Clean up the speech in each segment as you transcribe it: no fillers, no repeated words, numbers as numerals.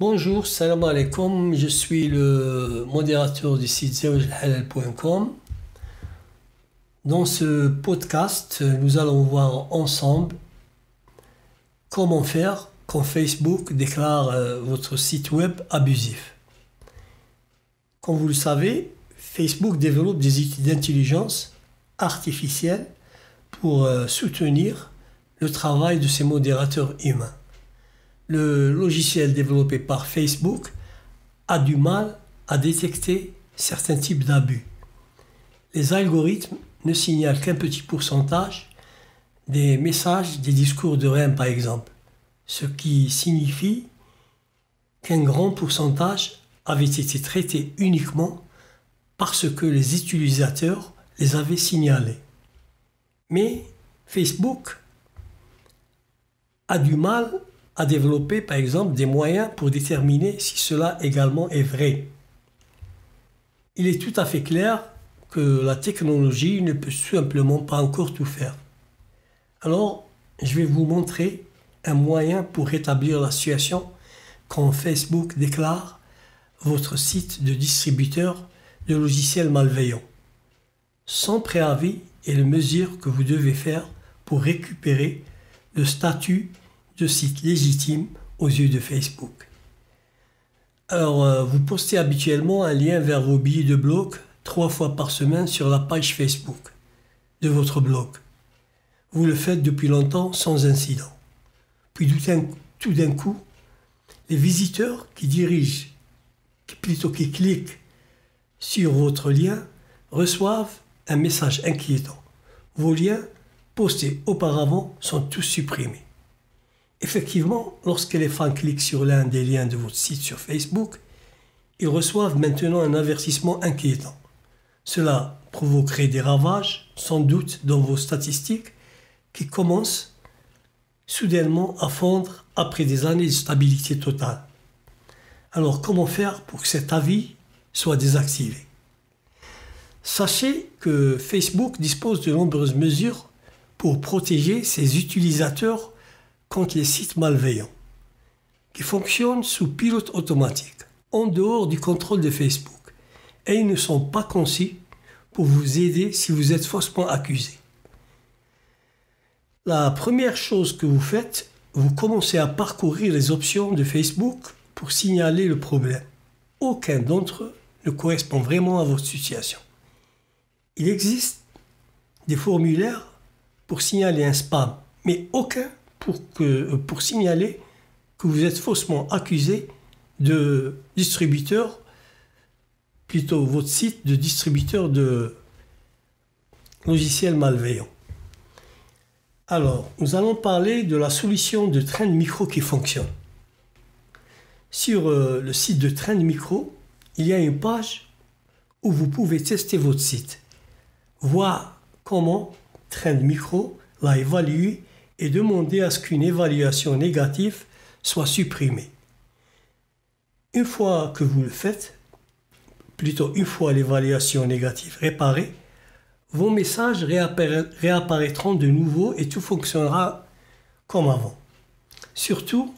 Bonjour, salam alaikum, je suis le modérateur du site zawjhalal.com. Dans ce podcast, nous allons voir ensemble comment faire quand Facebook déclare votre site web abusif. Comme vous le savez, Facebook développe des outils d'intelligence artificielle pour soutenir le travail de ses modérateurs humains. Le logiciel développé par Facebook a du mal à détecter certains types d'abus. Les algorithmes ne signalent qu'un petit pourcentage des messages des discours de haine par exemple, ce qui signifie qu'un grand pourcentage avait été traité uniquement parce que les utilisateurs les avaient signalés. Mais Facebook a du mal à développer par exemple des moyens pour déterminer si cela également est vrai. Il est tout à fait clair que la technologie ne peut simplement pas encore tout faire. Alors, je vais vous montrer un moyen pour rétablir la situation quand Facebook déclare votre site de distributeur de logiciels malveillants, sans préavis et les mesures que vous devez faire pour récupérer le statut de site légitime aux yeux de Facebook. Alors, vous postez habituellement un lien vers vos billets de blog 3 fois par semaine sur la page Facebook de votre blog. Vous le faites depuis longtemps sans incident. Puis tout d'un coup, les visiteurs qui cliquent sur votre lien reçoivent un message inquiétant. Vos liens postés auparavant sont tous supprimés. Effectivement, lorsque les fans cliquent sur l'un des liens de votre site sur Facebook, ils reçoivent maintenant un avertissement inquiétant. Cela provoquerait des ravages, sans doute, dans vos statistiques qui commencent soudainement à fondre après des années de stabilité totale. Alors, comment faire pour que cet avis soit désactivé? Sachez que Facebook dispose de nombreuses mesures pour protéger ses utilisateurs contre les sites malveillants, qui fonctionnent sous pilote automatique, en dehors du contrôle de Facebook, et ils ne sont pas conçus pour vous aider si vous êtes faussement accusé. La première chose que vous faites, vous commencez à parcourir les options de Facebook pour signaler le problème. Aucun d'entre eux ne correspond vraiment à votre situation. Il existe des formulaires pour signaler un spam, mais aucun pour signaler que vous êtes faussement accusé de distributeur, plutôt votre site de distributeur de logiciels malveillants. Alors, nous allons parler de la solution de Trend Micro qui fonctionne. Sur le site de Trend Micro, il y a une page où vous pouvez tester votre site, voir comment Trend Micro l'a évalué et demander à ce qu'une évaluation négative soit supprimée. Une fois que vous le faites, plutôt une fois l'évaluation négative réparée, vos messages réapparaîtront de nouveau et tout fonctionnera comme avant. Surtout,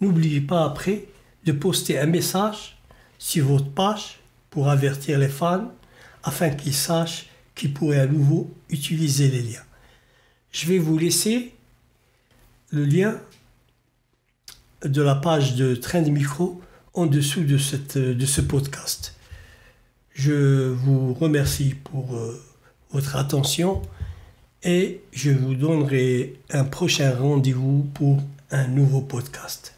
n'oubliez pas après de poster un message sur votre page pour avertir les fans afin qu'ils sachent qu'ils pourraient à nouveau utiliser les liens. Je vais vous laisser le lien de la page de Trend Micro en dessous de ce podcast. Je vous remercie pour votre attention et je vous donnerai un prochain rendez-vous pour un nouveau podcast.